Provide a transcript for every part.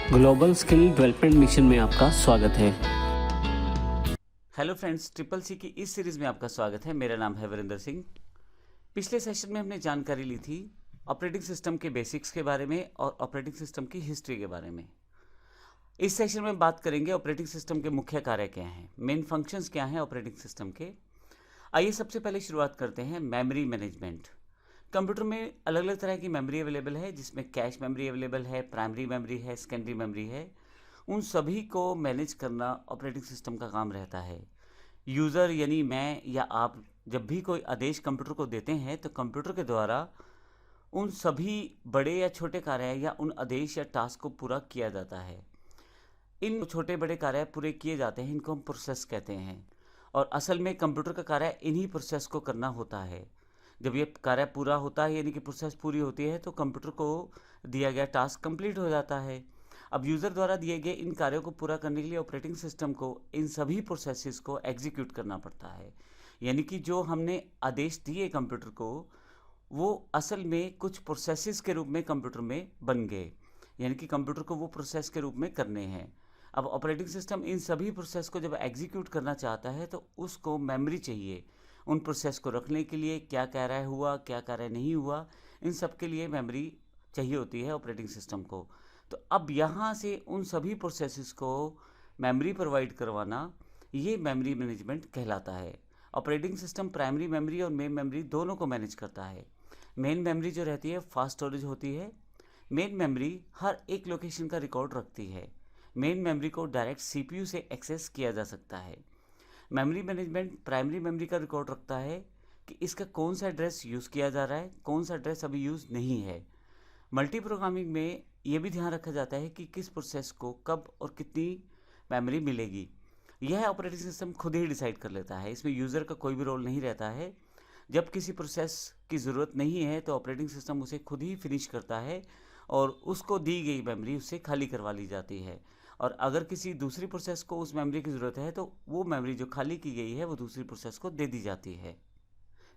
Global skill development mission में आपका स्वागत है। हेलो फ्रेंड्स, ट्रिपल सी की इस सीरीज़ में आपका स्वागत है। मेरा नाम है वीरेंद्र सिंह। पिछले सेशन में हमने जानकारी ली थी ऑपरेटिंग सिस्टम के बेसिक्स के बारे में और ऑपरेटिंग सिस्टम की हिस्ट्री के बारे में। इस सेशन में बात करेंगे ऑपरेटिंग सिस्टम के मुख्य कार्य क्या हैं, मेन फंक्शंस क्या हैं ऑपरेटिंग सिस्टम के। आइए सबसे पहले शुरुआत करते हैं मेमोरी मैनेजमेंट। कंप्यूटर में अलग अलग तरह की मेमोरी अवेलेबल है, जिसमें कैश मेमोरी अवेलेबल है, प्राइमरी मेमोरी है, सेकेंडरी मेमोरी है। उन सभी को मैनेज करना ऑपरेटिंग सिस्टम का काम रहता है। यूज़र यानी मैं या आप जब भी कोई आदेश कंप्यूटर को देते हैं तो कंप्यूटर के द्वारा उन सभी बड़े या छोटे कार्य या उन आदेश या टास्क को पूरा किया जाता है। इन छोटे बड़े कार्य पूरे किए जाते हैं, इनको हम प्रोसेस कहते हैं। और असल में कंप्यूटर का कार्य इन्हीं प्रोसेस को करना होता है। जब ये कार्य पूरा होता है यानी कि प्रोसेस पूरी होती है तो कंप्यूटर को दिया गया टास्क कंप्लीट हो जाता है। अब यूज़र द्वारा दिए गए इन कार्यों को पूरा करने के लिए ऑपरेटिंग सिस्टम को इन सभी प्रोसेसेस को एग्जीक्यूट करना पड़ता है। यानी कि जो हमने आदेश दिए कंप्यूटर को, वो असल में कुछ प्रोसेसेस के रूप में कंप्यूटर में बन गए, यानी कि कंप्यूटर को वो प्रोसेस के रूप में करने हैं। अब ऑपरेटिंग सिस्टम इन सभी प्रोसेस को जब एग्जीक्यूट करना चाहता है तो उसको मेमोरी चाहिए। उन प्रोसेस को रखने के लिए क्या कार्य हुआ, क्या कार्य नहीं हुआ, इन सब के लिए मेमोरी चाहिए होती है ऑपरेटिंग सिस्टम को। तो अब यहाँ से उन सभी प्रोसेसेस को मेमोरी प्रोवाइड करवाना, ये मेमोरी मैनेजमेंट कहलाता है। ऑपरेटिंग सिस्टम प्राइमरी मेमोरी और मेन मेमोरी दोनों को मैनेज करता है। मेन मेमोरी जो रहती है फास्ट स्टोरेज होती है। मेन मेमोरी हर एक लोकेशन का रिकॉर्ड रखती है। मेन मेमोरी को डायरेक्ट सीपीयू से एक्सेस किया जा सकता है। मेमोरी मैनेजमेंट प्राइमरी मेमोरी का रिकॉर्ड रखता है कि इसका कौन सा एड्रेस यूज़ किया जा रहा है, कौन सा एड्रेस अभी यूज़ नहीं है। मल्टी प्रोग्रामिंग में ये भी ध्यान रखा जाता है कि किस प्रोसेस को कब और कितनी मेमोरी मिलेगी। यह ऑपरेटिंग सिस्टम खुद ही डिसाइड कर लेता है, इसमें यूज़र का कोई भी रोल नहीं रहता है। जब किसी प्रोसेस की ज़रूरत नहीं है तो ऑपरेटिंग सिस्टम उसे खुद ही फिनिश करता है और उसको दी गई मेमोरी उससे खाली करवा ली जाती है। और अगर किसी दूसरी प्रोसेस को उस मेमोरी की ज़रूरत है तो वो मेमोरी जो खाली की गई है वो दूसरी प्रोसेस को दे दी जाती है।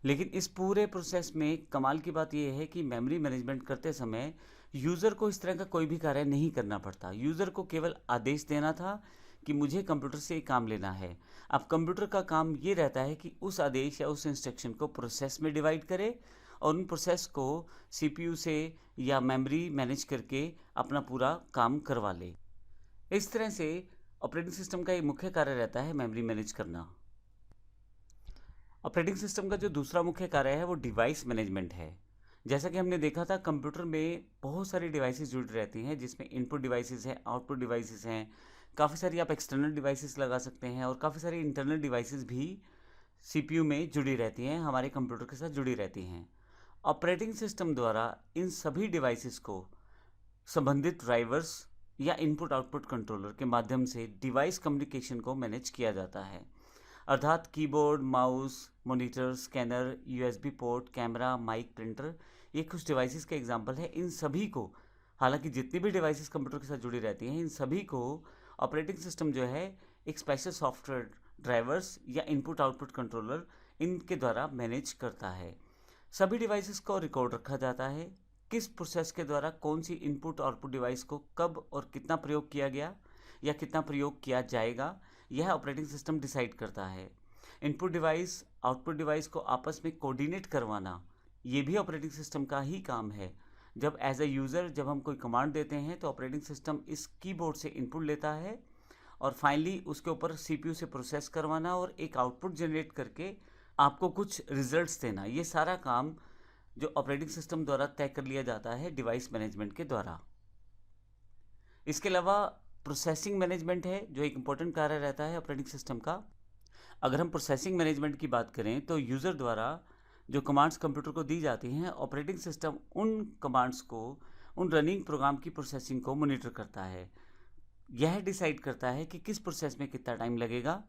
लेकिन इस पूरे प्रोसेस में कमाल की बात यह है कि मेमोरी मैनेजमेंट करते समय यूज़र को इस तरह का कोई भी कार्य नहीं करना पड़ता। यूज़र को केवल आदेश देना था कि मुझे कंप्यूटर से काम लेना है। अब कंप्यूटर का काम ये रहता है कि उस आदेश या उस इंस्ट्रक्शन को प्रोसेस में डिवाइड करे और उन प्रोसेस को सीपीयू से या मेमोरी मैनेज करके अपना पूरा काम करवा ले। इस तरह से ऑपरेटिंग सिस्टम का एक मुख्य कार्य रहता है मेमोरी मैनेज करना। ऑपरेटिंग सिस्टम का जो दूसरा मुख्य कार्य है वो डिवाइस मैनेजमेंट है। जैसा कि हमने देखा था कंप्यूटर में बहुत सारी डिवाइसेस जुड़ी रहती हैं, जिसमें इनपुट डिवाइसेस हैं, आउटपुट डिवाइसेस हैं, काफ़ी सारी आप एक्सटर्नल डिवाइसेस लगा सकते हैं और काफ़ी सारी इंटरनल डिवाइसेस भी सीपीयू में जुड़ी रहती हैं, हमारे कंप्यूटर के साथ जुड़ी रहती हैं। ऑपरेटिंग सिस्टम द्वारा इन सभी डिवाइसेस को संबंधित ड्राइवर्स या इनपुट आउटपुट कंट्रोलर के माध्यम से डिवाइस कम्युनिकेशन को मैनेज किया जाता है। अर्थात keyboard, mouse, monitor, scanner, USB port, camera, mic, printer, ये कुछ डिवाइसेस के एग्जांपल है। इन सभी को, हालांकि जितनी भी डिवाइसेस कंप्यूटर के साथ जुड़ी रहती हैं, इन सभी को ऑपरेटिंग सिस्टम जो है एक स्पेशल सॉफ्टवेयर ड्राइवर्स या इनपुट आउटपुट कंट्रोलर इनके द्वारा मैनेज करता है। सभी डिवाइसेस को रिकॉर्ड रखा जाता है, किस प्रोसेस के द्वारा कौन सी इनपुट आउटपुट डिवाइस को कब और कितना प्रयोग किया गया या कितना प्रयोग किया जाएगा, यह ऑपरेटिंग सिस्टम डिसाइड करता है। इनपुट डिवाइस आउटपुट डिवाइस को आपस में कोऑर्डिनेट करवाना, ये भी ऑपरेटिंग सिस्टम का ही काम है। जब एज ए यूज़र जब हम कोई कमांड देते हैं तो ऑपरेटिंग सिस्टम इस कीबोर्ड से इनपुट लेता है और फाइनली उसके ऊपर सीपीयू से प्रोसेस करवाना और एक आउटपुट जनरेट करके आपको कुछ रिजल्ट्स देना, ये सारा काम जो ऑपरेटिंग सिस्टम द्वारा तय कर लिया जाता है डिवाइस मैनेजमेंट के द्वारा। इसके अलावा प्रोसेसिंग मैनेजमेंट है जो एक इम्पोर्टेंट कार्य रहता है ऑपरेटिंग सिस्टम का। अगर हम प्रोसेसिंग मैनेजमेंट की बात करें तो यूज़र द्वारा जो कमांड्स कंप्यूटर को दी जाती हैं, ऑपरेटिंग सिस्टम उन कमांड्स को, उन रनिंग प्रोग्राम की प्रोसेसिंग को मॉनिटर करता है। यह डिसाइड करता है कि किस प्रोसेस में कितना टाइम लगेगा,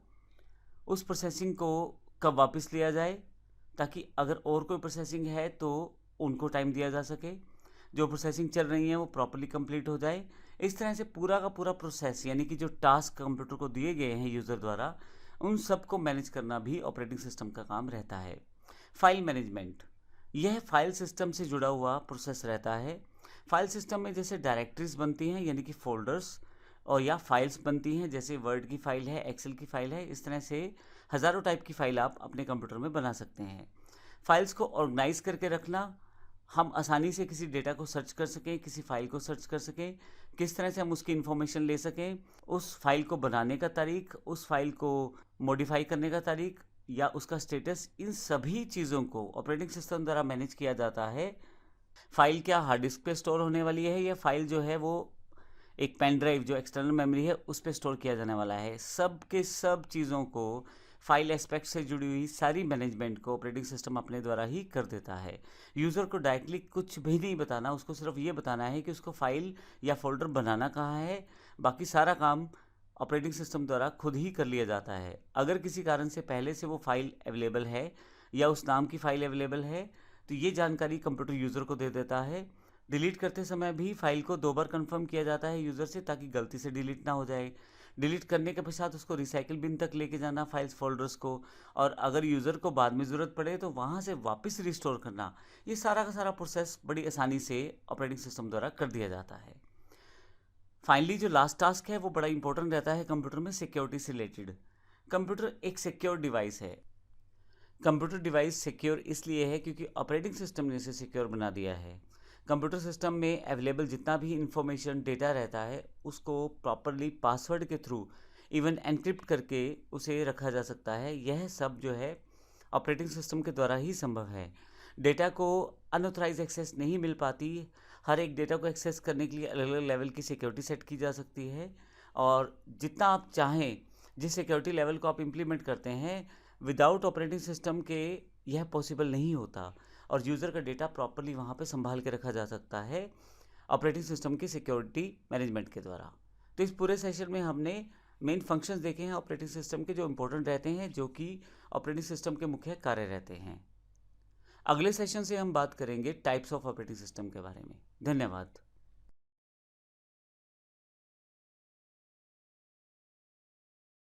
उस प्रोसेसिंग को कब वापस लिया जाए, ताकि अगर और कोई प्रोसेसिंग है तो उनको टाइम दिया जा सके, जो प्रोसेसिंग चल रही है वो प्रॉपर्ली कंप्लीट हो जाए। इस तरह से पूरा का पूरा प्रोसेस, यानी कि जो टास्क कंप्यूटर को दिए गए हैं यूज़र द्वारा, उन सब को मैनेज करना भी ऑपरेटिंग सिस्टम का काम रहता है। फाइल मैनेजमेंट, यह फाइल सिस्टम से जुड़ा हुआ प्रोसेस रहता है। फाइल सिस्टम में जैसे डायरेक्टरीज बनती हैं यानी कि फोल्डर्स, और या फाइल्स बनती हैं जैसे वर्ड की फाइल है, एक्सेल की फाइल है, इस तरह से हज़ारों टाइप की फाइल आप अपने कंप्यूटर में बना सकते हैं। फाइल्स को ऑर्गेनाइज करके रखना, हम आसानी से किसी डेटा को सर्च कर सकें, किसी फाइल को सर्च कर सकें, किस तरह से हम उसकी इन्फॉर्मेशन ले सकें, उस फाइल को बनाने का तारीख, उस फाइल को मॉडिफाई करने का तारीख या उसका स्टेटस, इन सभी चीज़ों को ऑपरेटिंग सिस्टम द्वारा मैनेज किया जाता है। फाइल क्या हार्ड डिस्क पे स्टोर होने वाली है या फाइल जो है वो एक पेन ड्राइव जो एक्सटर्नल मेमोरी है उस पर स्टोर किया जाने वाला है, सब के सब चीज़ों को, फाइल एस्पेक्ट से जुड़ी हुई सारी मैनेजमेंट को ऑपरेटिंग सिस्टम अपने द्वारा ही कर देता है। यूज़र को डायरेक्टली कुछ भी नहीं बताना, उसको सिर्फ ये बताना है कि उसको फाइल या फोल्डर बनाना कहाँ है, बाकी सारा काम ऑपरेटिंग सिस्टम द्वारा खुद ही कर लिया जाता है। अगर किसी कारण से पहले से वो फाइल अवेलेबल है या उस नाम की फ़ाइल अवेलेबल है तो ये जानकारी कंप्यूटर यूज़र को दे देता है। डिलीट करते समय भी फाइल को 2 बार कंफर्म किया जाता है यूज़र से, ताकि गलती से डिलीट ना हो जाए। डिलीट करने के पश्चात उसको रिसाइकिल बिन तक लेके जाना फाइल्स फोल्डर्स को, और अगर यूज़र को बाद में ज़रूरत पड़े तो वहाँ से वापस रिस्टोर करना, ये सारा का सारा प्रोसेस बड़ी आसानी से ऑपरेटिंग सिस्टम द्वारा कर दिया जाता है। फाइनली जो लास्ट टास्क है वो बड़ा इंपॉर्टेंट रहता है कंप्यूटर में, सिक्योरिटी से रिलेटेड। कंप्यूटर एक सिक्योर डिवाइस है। कंप्यूटर डिवाइस सिक्योर इसलिए है क्योंकि ऑपरेटिंग सिस्टम ने इसे सिक्योर बना दिया है। कंप्यूटर सिस्टम में अवेलेबल जितना भी इंफॉर्मेशन डेटा रहता है उसको प्रॉपरली पासवर्ड के थ्रू इवन एनक्रिप्ट करके उसे रखा जा सकता है। यह सब जो है ऑपरेटिंग सिस्टम के द्वारा ही संभव है। डेटा को अनऑथराइज एक्सेस नहीं मिल पाती। हर एक डेटा को एक्सेस करने के लिए अलग अलग लेवल की सिक्योरिटी सेट की जा सकती है, और जितना आप चाहें जिस सिक्योरिटी लेवल को आप इम्प्लीमेंट करते हैं विदाउट ऑपरेटिंग सिस्टम के यह पॉसिबल नहीं होता, और यूज़र का डेटा प्रॉपरली वहाँ पे संभाल के रखा जा सकता है ऑपरेटिंग सिस्टम की सिक्योरिटी मैनेजमेंट के द्वारा। तो इस पूरे सेशन में हमने मेन फंक्शंस देखे हैं ऑपरेटिंग सिस्टम के जो इंपॉर्टेंट रहते हैं, जो कि ऑपरेटिंग सिस्टम के मुख्य कार्य रहते हैं। अगले सेशन से हम बात करेंगे टाइप्स ऑफ ऑपरेटिंग सिस्टम के बारे में। धन्यवाद।